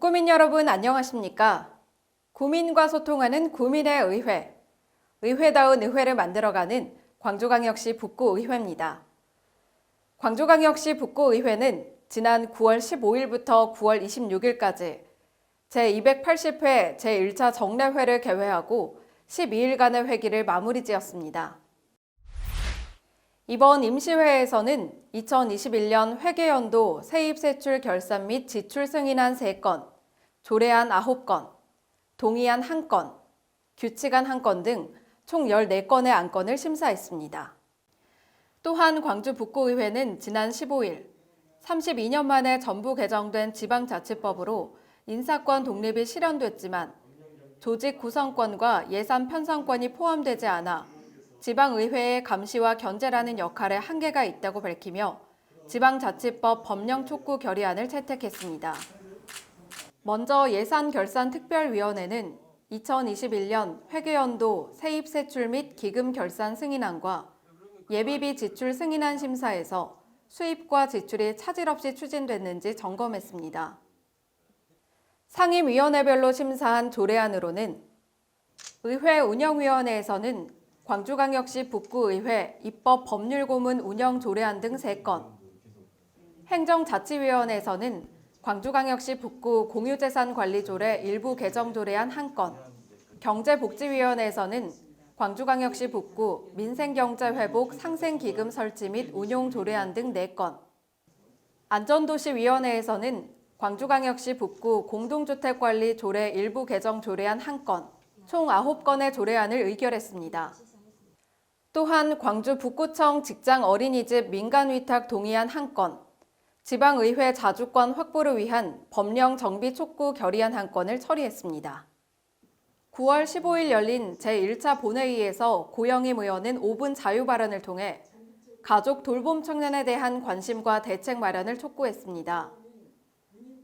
북구민 여러분 안녕하십니까? 구민과 소통하는 구민의 의회, 의회다운 의회를 만들어가는 광주광역시 북구의회입니다. 광주광역시 북구의회는 지난 9월 15일부터 9월 26일까지 제280회 제1차 정례회를 개회하고 12일간의 회기를 마무리 지었습니다. 이번 임시회에서는 2021년 회계연도 세입세출 결산 및 지출 승인안 3건, 조례안 9건, 동의안 1건, 규칙안 1건 등 총 14건의 안건을 심사했습니다. 또한 광주 북구의회는 지난 15일 32년 만에 전부 개정된 지방자치법으로 인사권 독립이 실현됐지만 조직 구성권과 예산 편성권이 포함되지 않아 지방의회의 감시와 견제라는 역할에 한계가 있다고 밝히며 지방자치법 법령 촉구 결의안을 채택했습니다. 먼저 예산결산특별위원회는 2021년 회계연도 세입세출 및 기금 결산 승인안과 예비비 지출 승인안 심사에서 수입과 지출이 차질 없이 추진됐는지 점검했습니다. 상임위원회별로 심사한 조례안으로는 의회 운영위원회에서는 광주광역시 북구의회 입법법률고문 운영조례안 등 3건, 행정자치위원회에서는 광주광역시 북구 공유재산관리조례 일부 개정조례안 1건, 경제복지위원회에서는 광주광역시 북구 민생경제회복 상생기금 설치 및 운용조례안 등 4건, 안전도시위원회에서는 광주광역시 북구 공동주택관리 조례 일부 개정 조례안 1건, 총 9건의 조례안을 의결했습니다. 또한 광주 북구청 직장어린이집 민간위탁 동의안 1건, 지방의회 자주권 확보를 위한 법령 정비 촉구 결의안 1건을 처리했습니다. 9월 15일 열린 제1차 본회의에서 고영임 의원은 5분 자유 발언을 통해 가족 돌봄 청년에 대한 관심과 대책 마련을 촉구했습니다.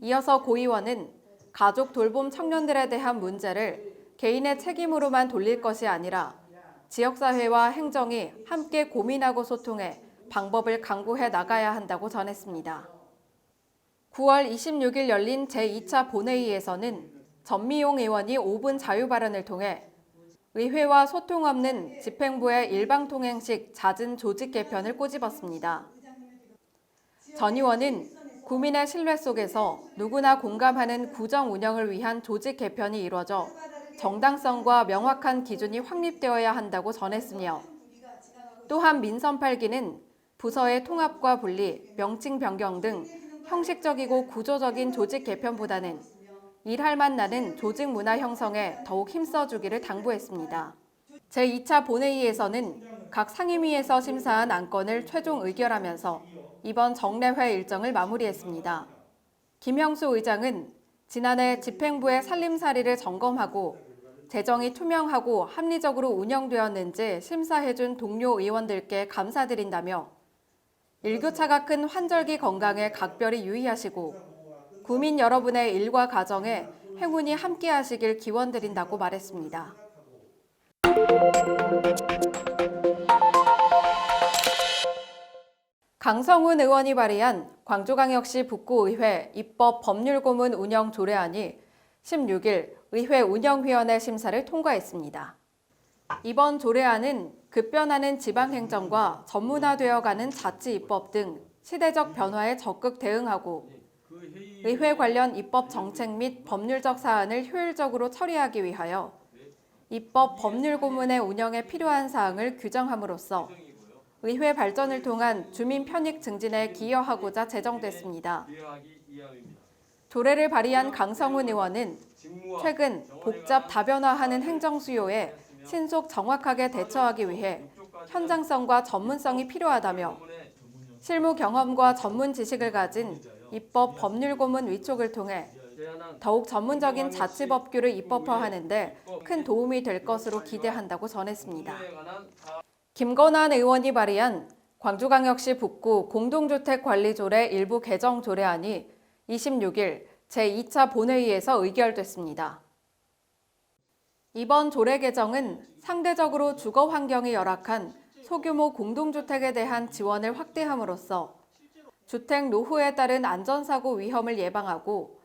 이어서 고 의원은 가족 돌봄 청년들에 대한 문제를 개인의 책임으로만 돌릴 것이 아니라 지역사회와 행정이 함께 고민하고 소통해 방법을 강구해 나가야 한다고 전했습니다. 9월 26일 열린 제2차 본회의에서는 전미용 의원이 5분 자유 발언을 통해 의회와 소통 없는 집행부의 일방통행식 잦은 조직 개편을 꼬집었습니다. 전 의원은 구민의 신뢰 속에서 누구나 공감하는 구정 운영을 위한 조직 개편이 이루어져 정당성과 명확한 기준이 확립되어야 한다고 전했으며 또한 민선 8기는 부서의 통합과 분리, 명칭 변경 등 형식적이고 구조적인 조직 개편보다는 일할 맛 나는 조직 문화 형성에 더욱 힘써주기를 당부했습니다. 제2차 본회의에서는 각 상임위에서 심사한 안건을 최종 의결하면서 이번 정례회 일정을 마무리했습니다. 김형수 의장은 지난해 집행부의 살림살이를 점검하고 재정이 투명하고 합리적으로 운영되었는지 심사해준 동료 의원들께 감사드린다며 일교차가 큰 환절기 건강에 각별히 유의하시고 구민 여러분의 일과 가정에 행운이 함께하시길 기원드린다고 말했습니다. 강성훈 의원이 발의한 광주광역시 북구의회 입법법률고문 운영 조례안이 16일 의회 운영위원회 심사를 통과했습니다. 이번 조례안은 급변하는 지방행정과 전문화되어가는 자치입법 등 시대적 변화에 적극 대응하고 의회 관련 입법 정책 및 법률적 사안을 효율적으로 처리하기 위하여 입법 법률고문의 운영에 필요한 사항을 규정함으로써 의회 발전을 통한 주민 편익 증진에 기여하고자 제정됐습니다. 조례를 발의한 강성훈 의원은 최근 복잡 다변화하는 행정 수요에 신속 정확하게 대처하기 위해 현장성과 전문성이 필요하다며 실무 경험과 전문 지식을 가진 입법 법률고문 위촉을 통해 더욱 전문적인 자치법규를 입법화하는 데 큰 도움이 될 것으로 기대한다고 전했습니다. 김건환 의원이 발의한 광주광역시 북구 공동주택관리조례 일부 개정 조례안이 26일 제2차 본회의에서 의결됐습니다. 이번 조례 개정은 상대적으로 주거 환경이 열악한 소규모 공동주택에 대한 지원을 확대함으로써 주택 노후에 따른 안전사고 위험을 예방하고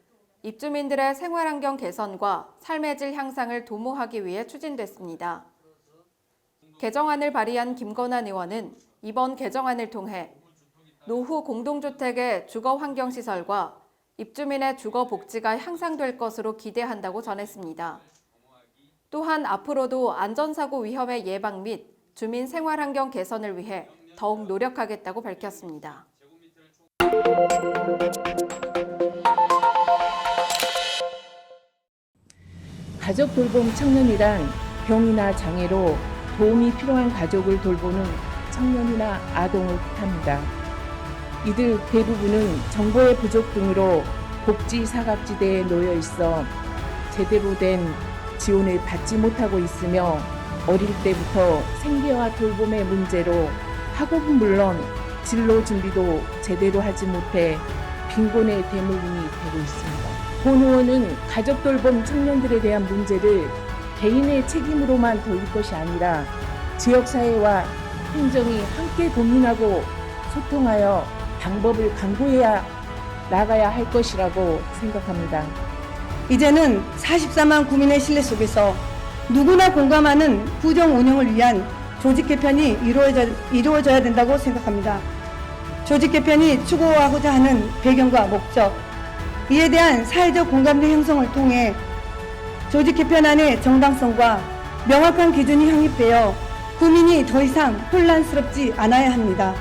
입주민들의 생활환경 개선과 삶의 질 향상을 도모하기 위해 추진됐습니다. 개정안을 발의한 김건환 의원은 이번 개정안을 통해 노후 공동주택의 주거환경시설과 입주민의 주거복지가 향상될 것으로 기대한다고 전했습니다. 또한 앞으로도 안전사고 위험의 예방 및 주민 생활환경 개선을 위해 더욱 노력하겠다고 밝혔습니다. 가족 돌봄 청년이란 병이나 장애로 도움이 필요한 가족을 돌보는 청년이나 아동을 뜻합니다. 이들 대부분은 정보의 부족 등으로 복지 사각지대에 놓여 있어 제대로 된 지원을 받지 못하고 있으며 어릴 때부터 생계와 돌봄의 문제로 학업은 물론 진로 준비도 제대로 하지 못해 빈곤의 대물림이 되고 있습니다. 본 의원은 가족 돌봄 청년들에 대한 문제를 개인의 책임으로만 돌릴 것이 아니라 지역사회와 행정이 함께 고민하고 소통하여 방법을 강구해야 나가야 할 것이라고 생각합니다. 이제는 44만 구민의 신뢰 속에서 누구나 공감하는 구정 운영을 위한 조직 개편이 이루어져야 된다고 생각합니다. 조직 개편이 추구하고자 하는 배경과 목적, 이에 대한 사회적 공감대 형성을 통해 조직 개편안의 정당성과 명확한 기준이 확립되어 구민이 더 이상 혼란스럽지 않아야 합니다.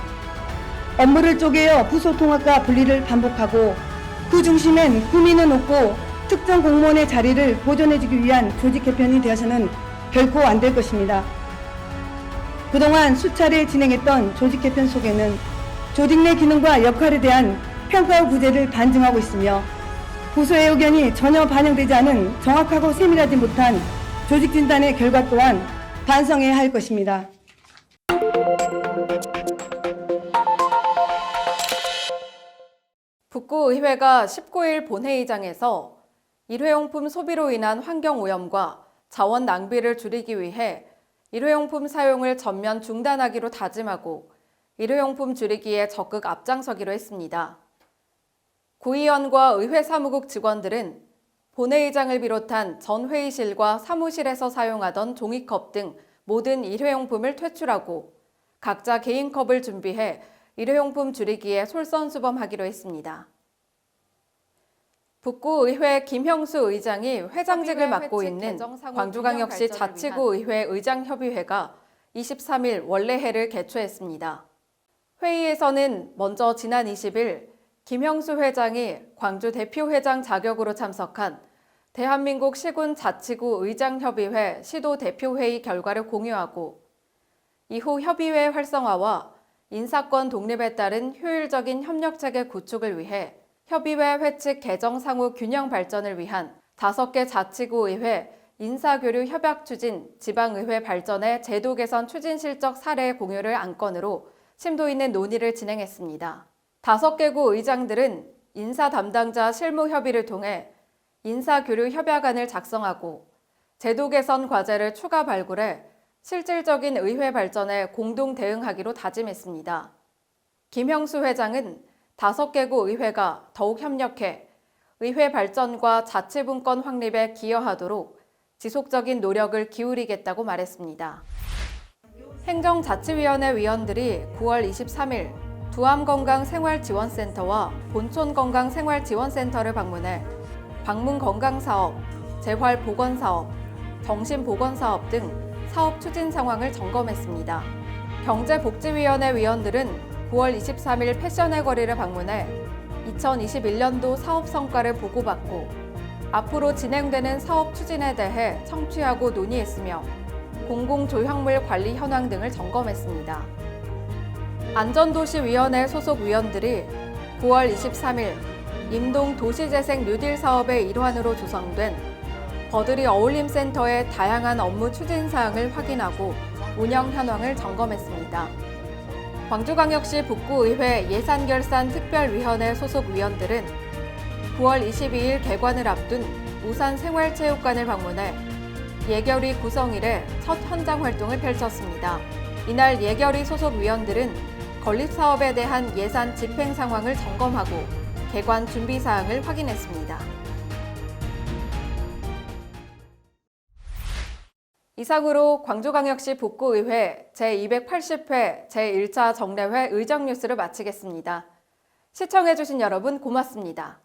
업무를 쪼개어 부서 통합과 분리를 반복하고 그 중심엔 구민은 없고 특정 공무원의 자리를 보존해주기 위한 조직 개편이 되어서는 결코 안 될 것입니다. 그동안 수차례 진행했던 조직 개편 속에는 조직 내 기능과 역할에 대한 평가와 구제를 반증하고 있으며 부서의 의견이 전혀 반영되지 않은 정확하고 세밀하지 못한 조직 진단의 결과 또한 반성해야 할 것입니다. 북구의회가 19일 본회의장에서 일회용품 소비로 인한 환경오염과 자원 낭비를 줄이기 위해 일회용품 사용을 전면 중단하기로 다짐하고 일회용품 줄이기에 적극 앞장서기로 했습니다. 구의원과 의회 사무국 직원들은 본회의장을 비롯한 전 회의실과 사무실에서 사용하던 종이컵 등 모든 일회용품을 퇴출하고 각자 개인컵을 준비해 일회용품 줄이기에 솔선수범하기로 했습니다. 북구의회 김형수 의장이 회장직을 맡고 있는 광주광역시 자치구의회 의장협의회가 23일 원래회를 개최했습니다. 회의에서는 먼저 지난 20일 김형수 회장이 광주 대표회장 자격으로 참석한 대한민국 시군 자치구 의장협의회 시도 대표회의 결과를 공유하고 이후 협의회 활성화와 인사권 독립에 따른 효율적인 협력체계 구축을 위해 협의회 회칙 개정 상호 균형 발전을 위한 5개 자치구의회 인사교류 협약 추진 지방의회 발전의 제도 개선 추진 실적 사례 공유를 안건으로 심도 있는 논의를 진행했습니다. 5개구 의장들은 인사 담당자 실무 협의를 통해 인사교류 협약안을 작성하고 제도 개선 과제를 추가 발굴해 실질적인 의회 발전에 공동 대응하기로 다짐했습니다. 김형수 회장은 5개구 의회가 더욱 협력해 의회 발전과 자치분권 확립에 기여하도록 지속적인 노력을 기울이겠다고 말했습니다. 행정자치위원회 위원들이 9월 23일 두암건강생활지원센터와 본촌건강생활지원센터를 방문해 방문건강사업, 재활보건사업, 정신보건사업 등 사업 추진 상황을 점검했습니다. 경제복지위원회 위원들은 9월 23일 패션의 거리를 방문해 2021년도 사업 성과를 보고받고 앞으로 진행되는 사업 추진에 대해 청취하고 논의했으며 공공조형물 관리 현황 등을 점검했습니다. 안전도시위원회 소속 위원들이 9월 23일 임동 도시재생 뉴딜 사업의 일환으로 조성된 버들이 어울림센터의 다양한 업무 추진 사항을 확인하고 운영 현황을 점검했습니다. 광주광역시 북구의회 예산결산특별위원회 소속 위원들은 9월 22일 개관을 앞둔 우산생활체육관을 방문해 예결위 구성일에 첫 현장 활동을 펼쳤습니다. 이날 예결위 소속 위원들은 건립사업에 대한 예산 집행 상황을 점검하고 개관 준비 사항을 확인했습니다. 이상으로 광주광역시 북구의회 제280회 제1차 정례회 의정뉴스를 마치겠습니다. 시청해주신 여러분 고맙습니다.